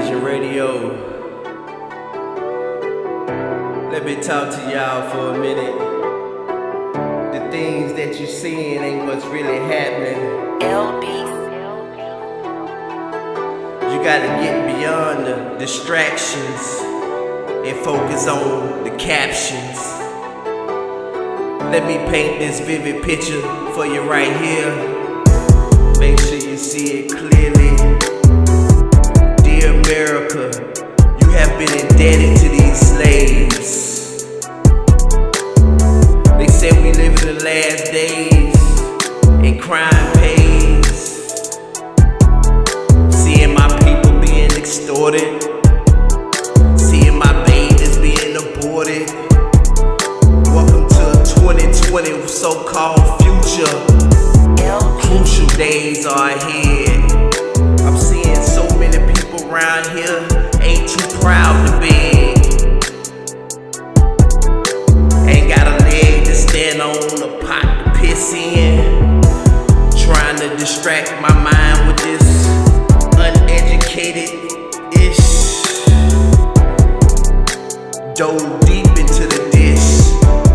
Vision Radio. Let me talk to y'all for a minute. The things that you're seeing ain't what's really happening. You gotta get beyond the distractions and focus on the captions. Let me paint this vivid picture for you right here. Make sure you see it clearly. Dear America, you have been indebted to these slaves. They said we live in the last days and crime pays. Seeing my people being extorted, seeing my babies being aborted. Welcome to 2020 so-called future. Crucial days are ahead. I'm seeing so many people around here ain't too proud to beg. Ain't got a leg to stand on, a pot to piss in. Trying to distract my mind with this uneducated-ish. Dove deep into the dish.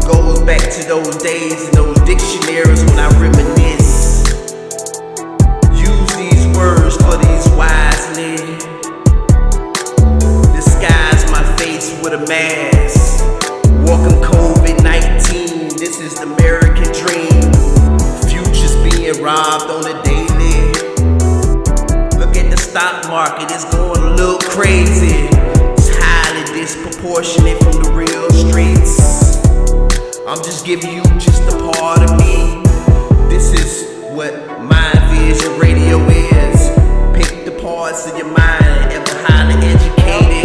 Goes back to those days and those dictionaries when I reminisce. Use these words for these wisely. Disguise my face with a mask. Welcome COVID-19. This is the American dream. Future's being robbed on the daily. Look at the stock market, it's going a little crazy. It's highly disproportionate from the real streets. I'm just giving you just a part of me. This is what Mind Vision Radio is. Pick the parts of your mind ever highly educated.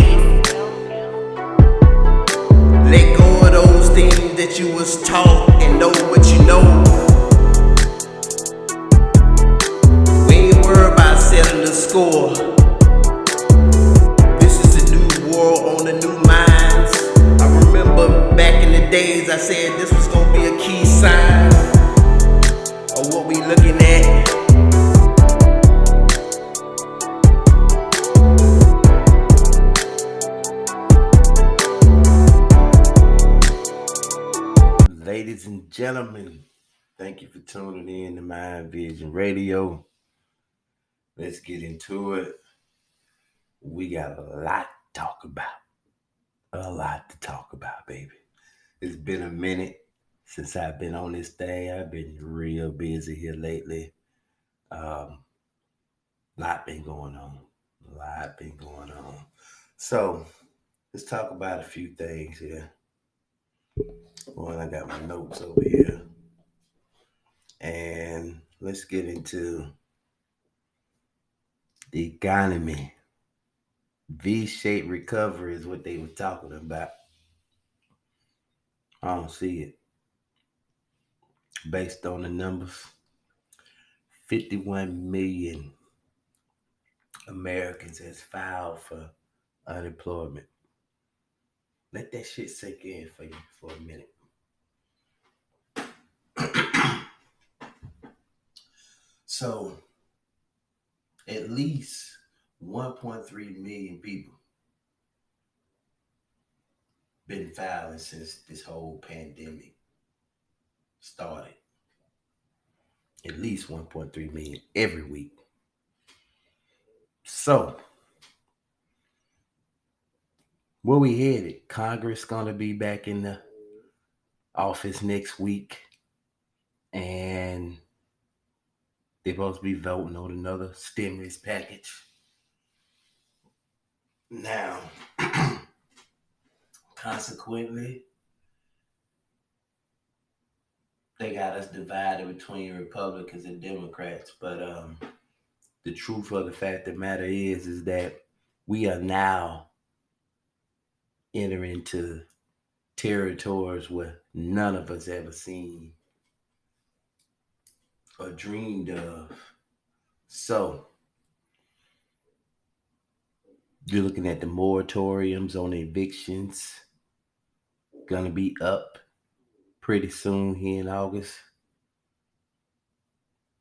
Let go of those things that you was taught and know what you know. We ain't worried about settling the score. This is a new world on the new minds. I remember back in the days I said this was gonna be a key sign of what we looking at. Ladies and gentlemen, thank you for tuning in to Mind Vision Radio. Let's get into it. We got a lot to talk about. A lot to talk about, baby. It's been a minute since I've been on this thing. I've been real busy here lately. Lot been going on. So let's talk about a few things here. Well, I got my notes over here. And let's get into the economy. V-shaped recovery is what they were talking about. I don't see it. Based on the numbers, 51 million Americans has filed for unemployment. Let that shit sink in for you for a minute. So, at least 1.3 million people been filing since this whole pandemic started. At least 1.3 million every week. So, where we headed? Congress gonna be back in the office next week, and they're supposed to be voting on another stimulus package. Now, consequently, they got us divided between Republicans and Democrats. But the truth of the fact of the matter is that we are now entering into territories where none of us ever seen or dreamed of. So, you're looking at the moratoriums on evictions gonna be up pretty soon here in August.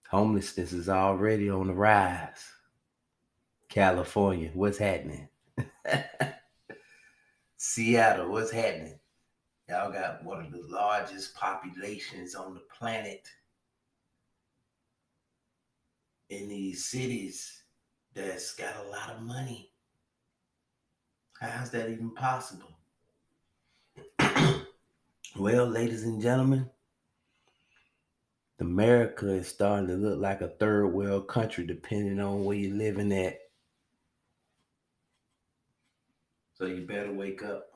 Homelessness is already on the rise. California, what's happening? Seattle, what's happening? Y'all got one of the largest populations on the planet in these cities that's got a lot of money. How's that even possible? Well, ladies and gentlemen, America is starting to look like a third world country depending on where you're living at. So you better wake up.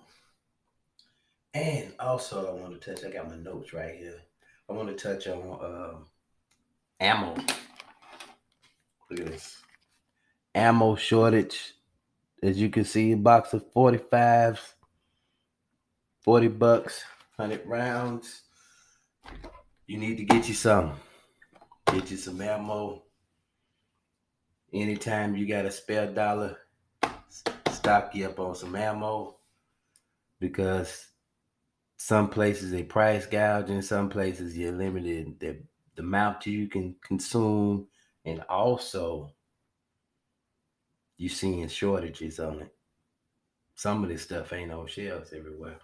And also, I want to touch, I got my notes right here. I want to touch on ammo. Look at this. Ammo shortage. As you can see, a box of 45s, 40 bucks, 100 rounds. You need to get you some. Get you some ammo. Anytime you got a spare dollar, stock you up on some ammo, because some places they price gouge, and some places you're limited the amount you can consume, and also you seeing shortages on it. Some of this stuff ain't on shelves everywhere.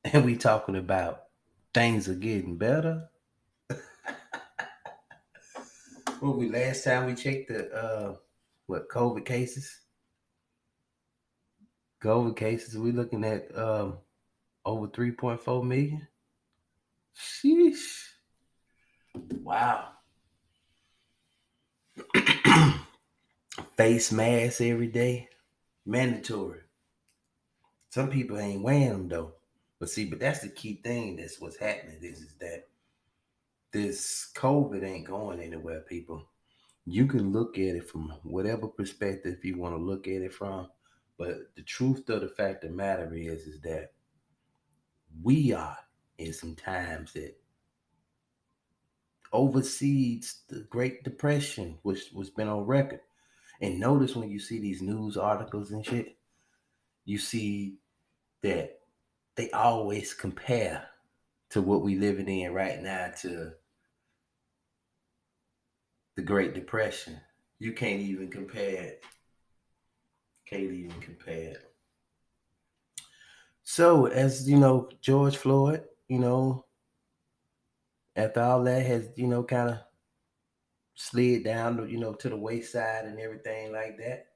And we talking about things are getting better. What we last time we checked the COVID cases? COVID cases, we looking at over 3.4 million. Sheesh. Wow. Face masks every day. Mandatory. Some people ain't wearing them though. But that's the key thing. That's what's happening is that this COVID ain't going anywhere, people. You can look at it from whatever perspective you want to look at it from. But the truth of the fact of the matter is that we are in some times that oversees the Great Depression, which was been on record. And notice when you see these news articles and shit, you see that they always compare to what we living in right now to the Great Depression. You can't even compare it. Can't even compare it. So as you know, George Floyd, after all that has, kind of slid down, to the wayside and everything like that,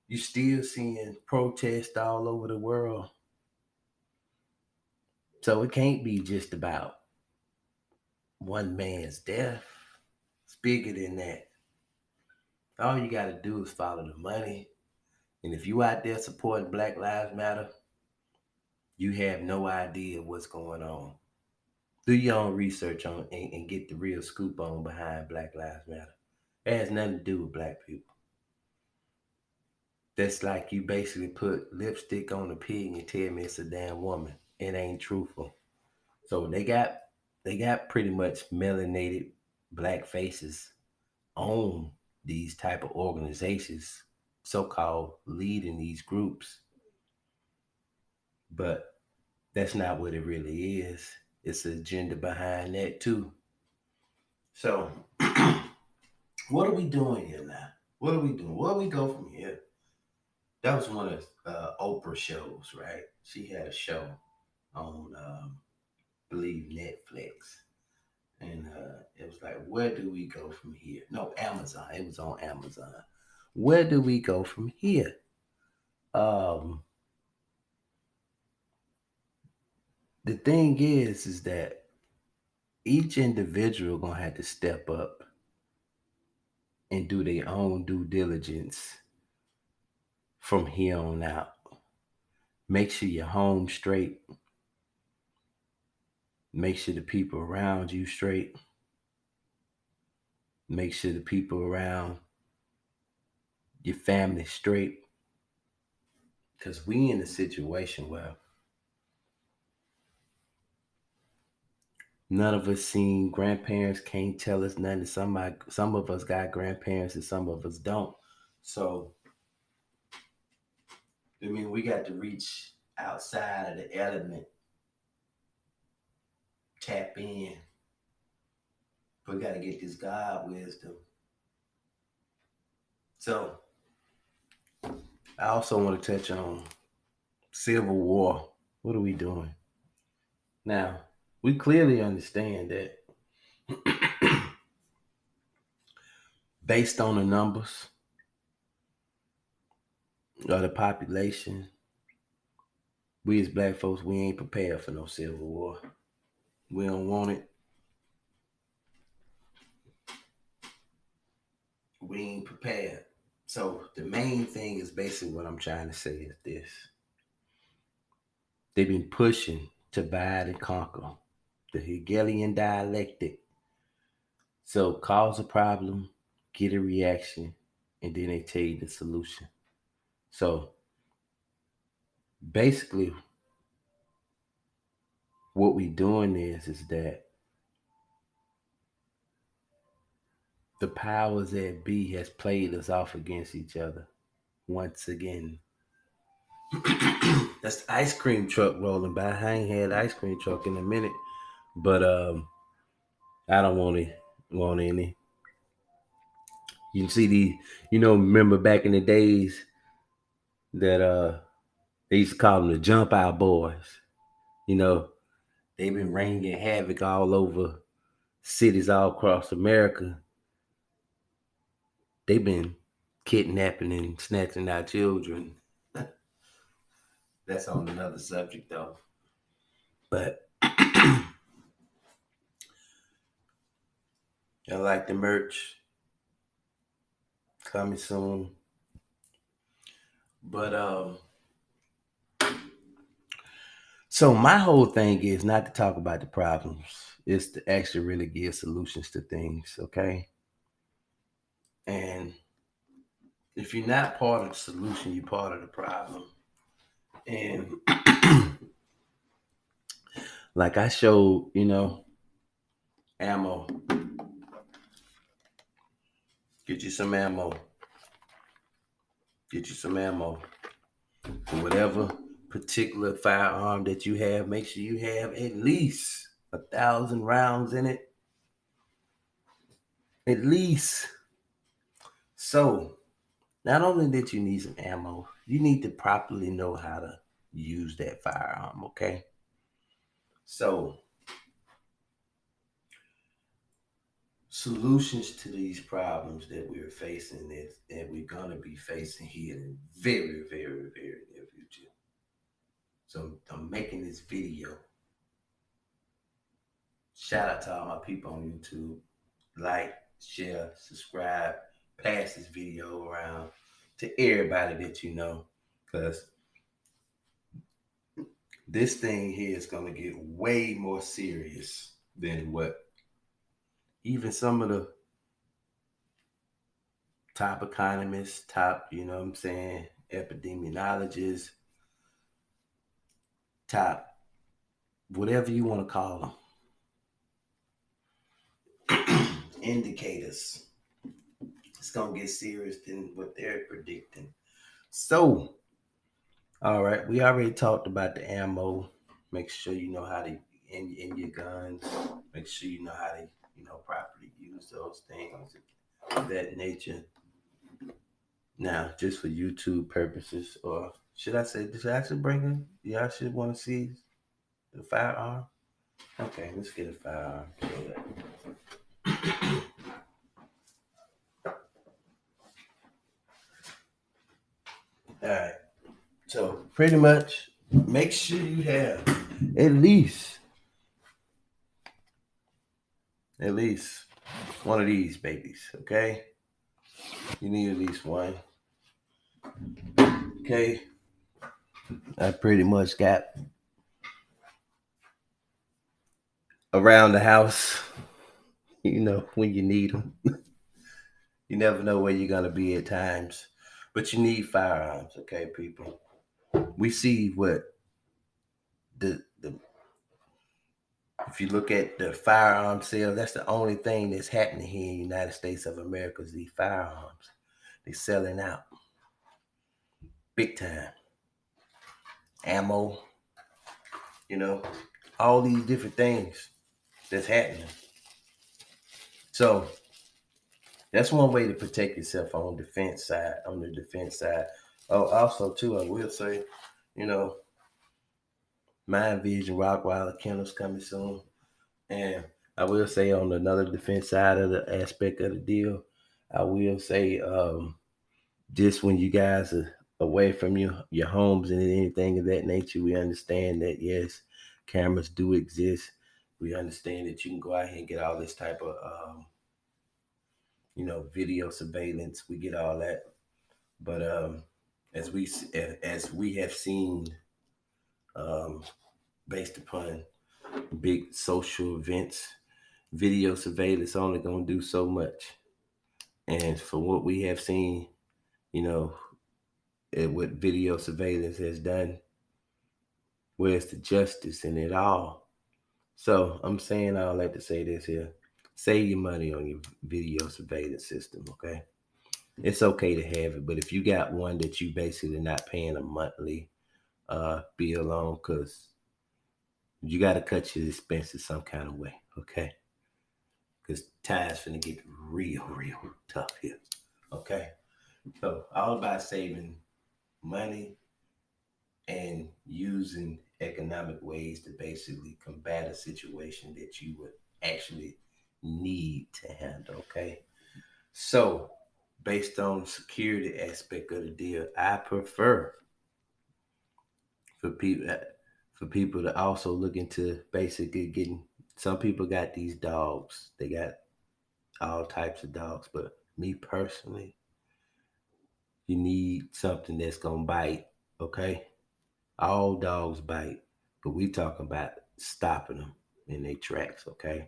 you still seeing protests all over the world. So it can't be just about one man's death. It's bigger than that. All you got to do is follow the money. And if you out there supporting Black Lives Matter, you have no idea what's going on. Do your own research on and get the real scoop on behind Black Lives Matter. It has nothing to do with black people. That's like you basically put lipstick on a pig and tell me it's a damn woman. It ain't truthful. So they got pretty much melanated black faces on these type of organizations, so-called leading these groups. But that's not what it really is. It's an agenda behind that too. So what are we doing here now? What are we doing? Where do we go from here? That was one of Oprah shows, right? She had a show on, I believe, Netflix. And it was like, where do we go from here? No, Amazon. It was on Amazon. Where do we go from here? Um, the thing is that each individual gonna have to step up and do their own due diligence from here on out. Make sure your home straight. Make sure the people around you straight. Make sure the people around your family straight. Because we in a situation where none of us seen grandparents, can't tell us nothing. Some of us got grandparents and some of us don't. So I mean, we got to reach outside of the element, tap in. We got to get this God wisdom. So I also want to touch on Civil War. What are we doing? Now, we clearly understand that based on the numbers of the population, we as black folks, we ain't prepared for no Civil War. We don't want it. We ain't prepared. So the main thing is basically what I'm trying to say is this. They've been pushing to divide and conquer. The Hegelian dialectic. So cause a problem, get a reaction, and then they tell you the solution. So basically what we doing is that the powers that be has played us off against each other once again. That's the ice cream truck rolling by. I ain't had ice cream truck in a minute, but I don't want any. You can see remember back in the days that they used to call them the jump out boys. You know, they've been wreaking havoc all over cities all across America. They've been kidnapping and snatching our children. That's on another subject though. But I like the merch coming soon. But so my whole thing is not to talk about the problems. It's to actually really give solutions to things, okay? And if you're not part of the solution, you're part of the problem. And like I showed, ammo. Get you some ammo. Get you some ammo. For whatever particular firearm that you have, make sure you have at least 1,000 rounds in it. At least. So, not only that you need some ammo, you need to properly know how to use that firearm, okay? So, solutions to these problems that we're facing that we're gonna be facing here in very, very, very near future. So I'm making this video. Shout out to all my people on YouTube. Like, share, subscribe, pass this video around to everybody that you know. Because this thing here is gonna get way more serious than what even some of the top economists, epidemiologists, top whatever you want to call them, indicators. It's gonna get serious than what they're predicting. So, all right, we already talked about the ammo. Make sure you know how to in your guns. Make sure you know how to properly use those things of that nature. Now, just for YouTube purposes, or should I say, should I actually bring in? Y'all should want to see the firearm. Okay, let's get a firearm. All right. So pretty much, make sure you have at least one of these babies. Okay, you need at least one. Okay, I pretty much got around the house. When you need them. You never know where you're gonna be at times, but you need firearms. Okay, people. We see what the if you look at the firearm sales, that's the only thing that's happening here in the United States of America is these firearms. They're selling out big time. Ammo, all these different things that's happening. So That's one way to protect yourself on the defense side. Oh, also too, I will say, you know, Mind Vision Rockwilder Kennels coming soon. And I will say on another defense side of the aspect of the deal, I will say just when you guys are away from your homes and anything of that nature, we understand that yes, cameras do exist. We understand that you can go out here and get all this type of video surveillance. We get all that, but as we have seen, um, based upon big social events, video surveillance only gonna do so much. And for what we have seen, you know, what video surveillance has done, where's the justice in it all? So I'm saying all that to say this here. Save your money on your video surveillance system, okay? It's okay to have it, but if you got one that you basically not paying a monthly bill on, because you got to cut your expenses some kind of way, okay? Because time's finna get real tough here, okay? So all about saving money and using economic ways to basically combat a situation that you would actually need to handle, okay? So based on the security aspect of the deal, I prefer for people to also look into basically getting. Some people got these dogs. They got all types of dogs, but me personally, you need something that's gonna bite. Okay, all dogs bite, but we talking about stopping them in their tracks. Okay,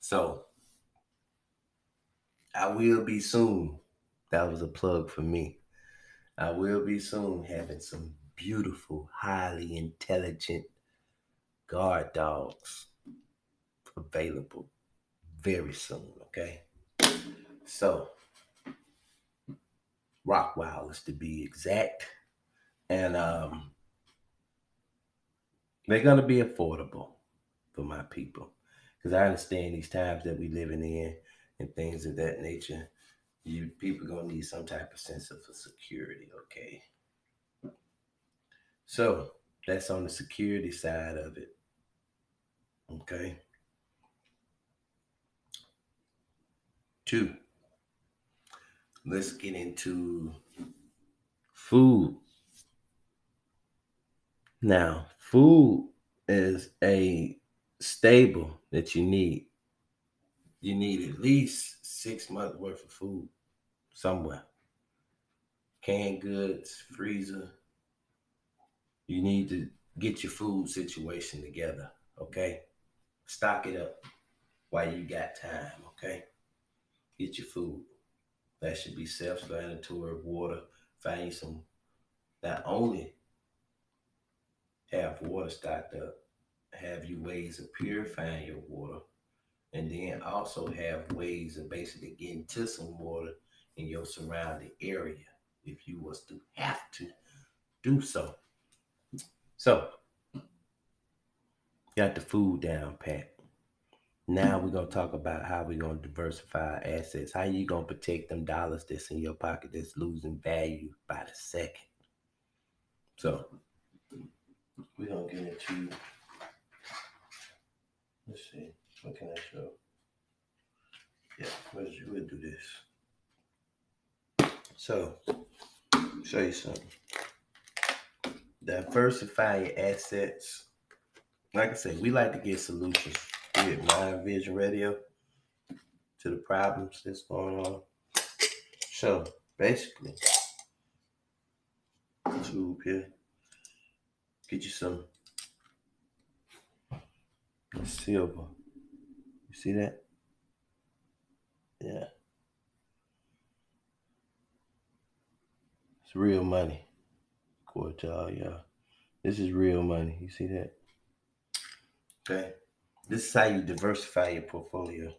so I will be soon. That was a plug for me. I will be soon having some beautiful, highly intelligent guard dogs available very soon, okay? So, Rockwilders to be exact. And they're going to be affordable for my people. Because I understand these times that we living in and things of that nature. You people going to need some type of sense of security, okay? So, that's on the security side of it, okay? Two, let's get into food. Now, food is a stable that you need. You need at least 6 months worth of food somewhere. Canned goods, freezer. You need to get your food situation together, okay? Stock it up while you got time, okay? Get your food. That should be self-explanatory. Water. Find you some. Not only have water stocked up, have you ways of purifying your water, and then also have ways of basically getting to some water in your surrounding area if you was to have to do so. So, got the food down pat. Now we're gonna talk about how we're gonna diversify our assets. How you gonna protect them dollars that's in your pocket that's losing value by the second. So we're gonna get into, let's see, what can I show? Yeah, we'll do this. So show you something. Diversify your assets. Like I said, we like to get solutions with Mind Vision Radio to the problems that's going on. So basically, tube here, get you some silver. You see that? Yeah, it's real money. According to all y'all, this is real money. You see that? Okay. This is how you diversify your portfolio.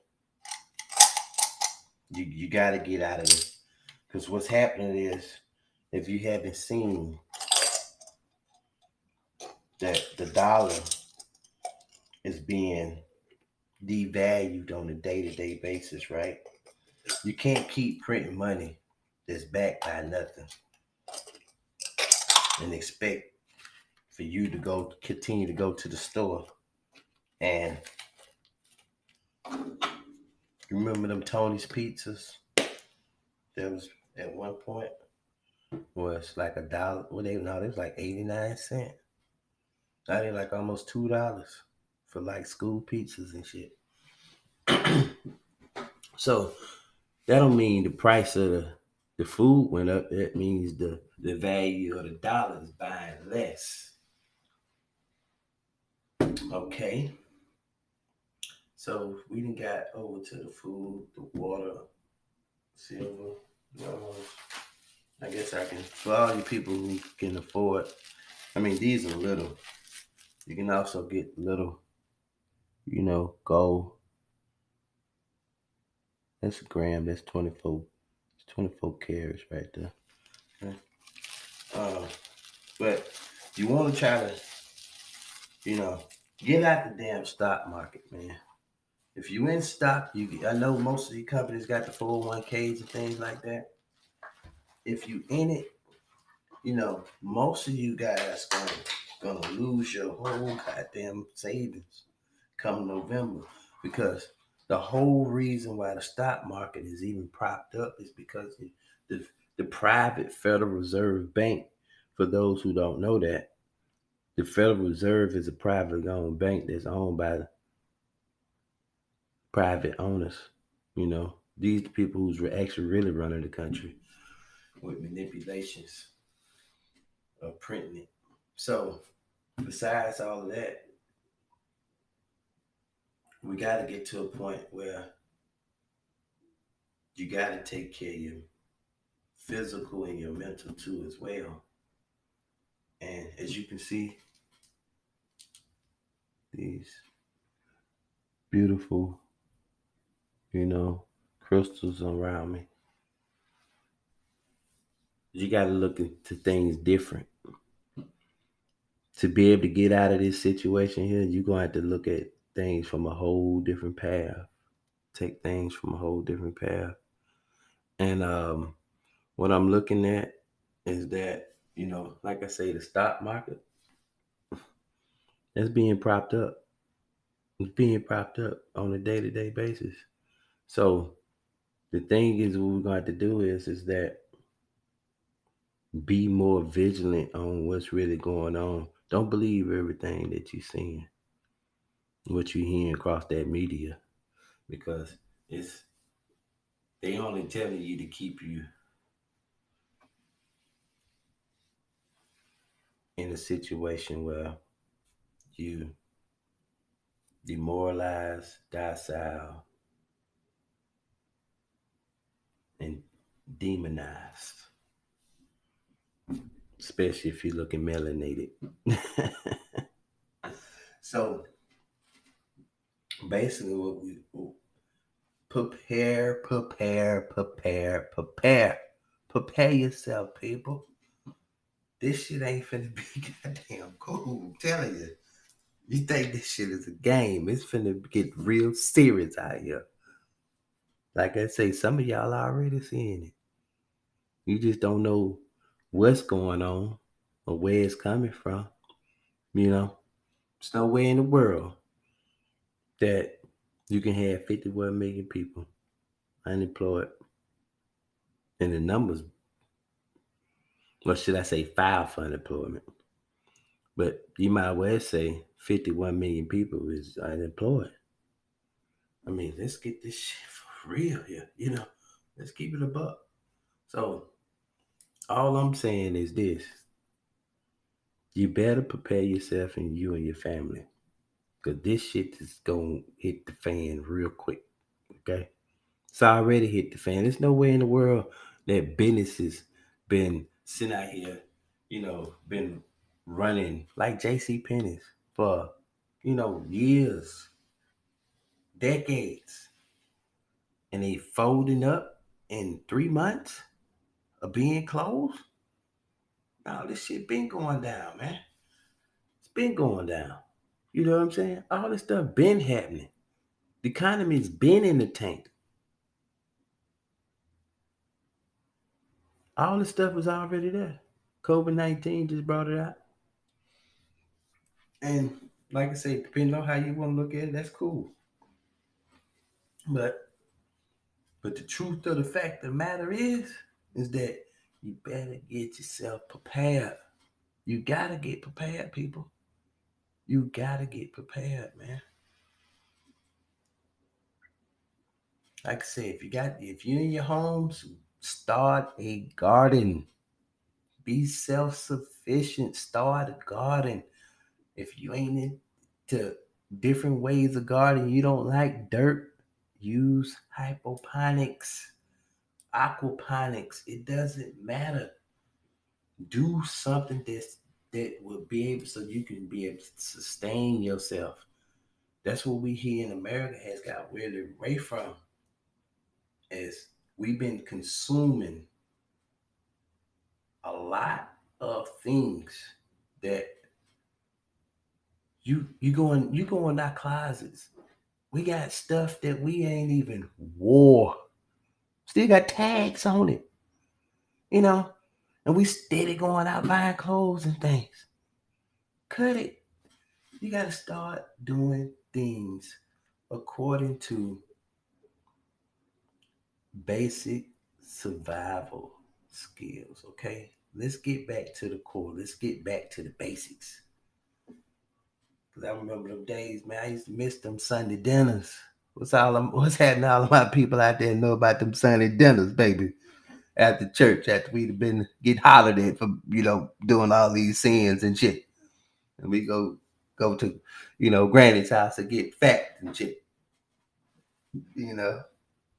You got to get out of this because what's happening is, if you haven't seen that the dollar is being devalued on a day-to-day basis, right? You can't keep printing money that's backed by nothing and expect for you to continue to go to the store. And you remember them Tony's pizzas? That was at one point was like $1. Well, they was like 89 cents. Now they like almost $2 for like school pizzas and shit. So that don't mean the price of the food went up. That means the value of the dollar is buying less. Okay. So we done got over to the food, the water, silver. I guess I can, for all you people who can afford, I mean, these are little. You can also get little, gold. That's a gram. That's 24. It's 24 carats right there. Okay. But you want to try to, get out the damn stock market, man. If you in stock, I know most of these companies got the 401ks and things like that. If you in it, most of you guys gonna lose your whole goddamn savings come November, because the whole reason why the stock market is even propped up is because the private Federal Reserve Bank. For those who don't know that, the Federal Reserve is a privately owned bank that's owned by private owners. These people who's actually really running the country with manipulations of printing it. So besides all of that, we got to get to a point where you got to take care of your physical and your mental too as well. And as you can see, these beautiful, crystals around me. You got to look into things different. To be able to get out of this situation here, you're going to have to look at things from a whole different path. Take things from a whole different path. And what I'm looking at is that, like I say, the stock market, that's being propped up. It's being propped up on a day-to-day basis. So the thing is, what we're going to have to do is that be more vigilant on what's really going on. Don't believe everything that you're seeing, what you're hearing across that media, because they only telling you to keep you in a situation where you demoralized, docile, and demonized, especially if you're looking melanated. So basically, what we prepare yourself, people. This shit ain't finna be goddamn cool. I'm telling you. You think this shit is a game? It's finna get real serious out here. Like I say, some of y'all already seeing it. You just don't know what's going on or where it's coming from. There's no way in the world that you can have 51 million people unemployed, and the numbers, or should I say, filed for unemployment. But you might well say 51 million people is unemployed. I mean, let's get this shit for real here. Let's keep it a buck. So all I'm saying is this: you better prepare yourself and you and your family, because this shit is gonna hit the fan real quick. Okay, it's already hit the fan. There's no way in the world that businesses been sitting out here, been running like J.C. Penney's for years, decades, and they folding up in 3 months of being closed. Now this shit been going down, man. It's been going down. You know what I'm saying? All this stuff been happening. The economy's been in the tank. All the stuff was already there. COVID-19 just brought it out. And like I say, depending on how you want to look at it, that's cool. But the truth of the fact of the matter is that you better get yourself prepared. You gotta get prepared, people. You gotta get prepared, man. Like I said, if you're in your homes, start a garden. Be self-sufficient. Start a garden. If you ain't into different ways of gardening, you don't like dirt, use hydroponics, aquaponics. It doesn't matter. Do something that will be able, so you can be able to sustain yourself. That's what we here in America has got really away from, is we've been consuming a lot of things that you go in our closets. We got stuff that we ain't even wore. Still got tags on it. You know? And we steady going out buying clothes and things. Cut it. You gotta start doing things according to basic survival skills, okay? Let's get back to the core. Let's get back to the basics. Cause I remember them days, man. I used to miss them Sunday dinners. What's happening? All of my people out there know about them Sunday dinners, baby. After church, after we'd been get hollered at for doing all these sins and shit, and we go to Granny's house to get fat and shit.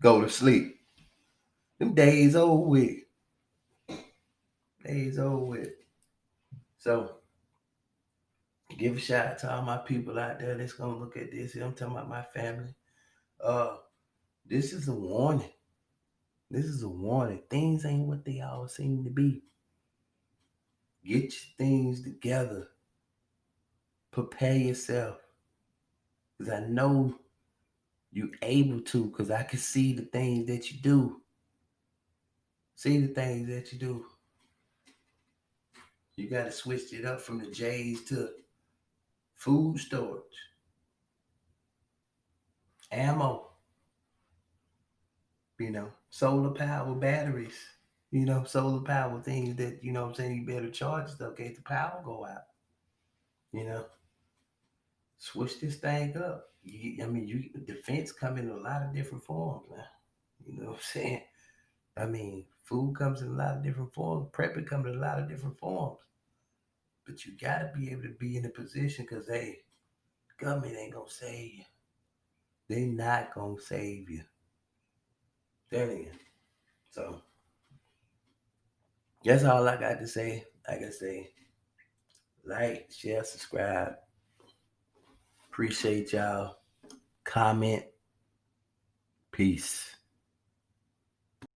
Go to sleep. Them days over with. Days over with. So give a shout out to all my people out there that's gonna look at this. I'm talking about my family. This is a warning. This is a warning. Things ain't what they all seem to be. Get your things together. Prepare yourself. Because I know you're able to, because I can see the things that you do. See the things that you do. You got to switch it up from the J's to food storage, ammo, solar power batteries, solar power things that, you better charge stuff in case the power go out. Switch this thing up. Defense come in a lot of different forms, man. You know what I'm saying? Food comes in a lot of different forms. Prepping comes in a lot of different forms. But you got to be able to be in a position, because, hey, government ain't going to save you. They not going to save you. Telling you. So, that's all I got to say. Like I say, like, share, subscribe. Appreciate y'all. Comment. Peace.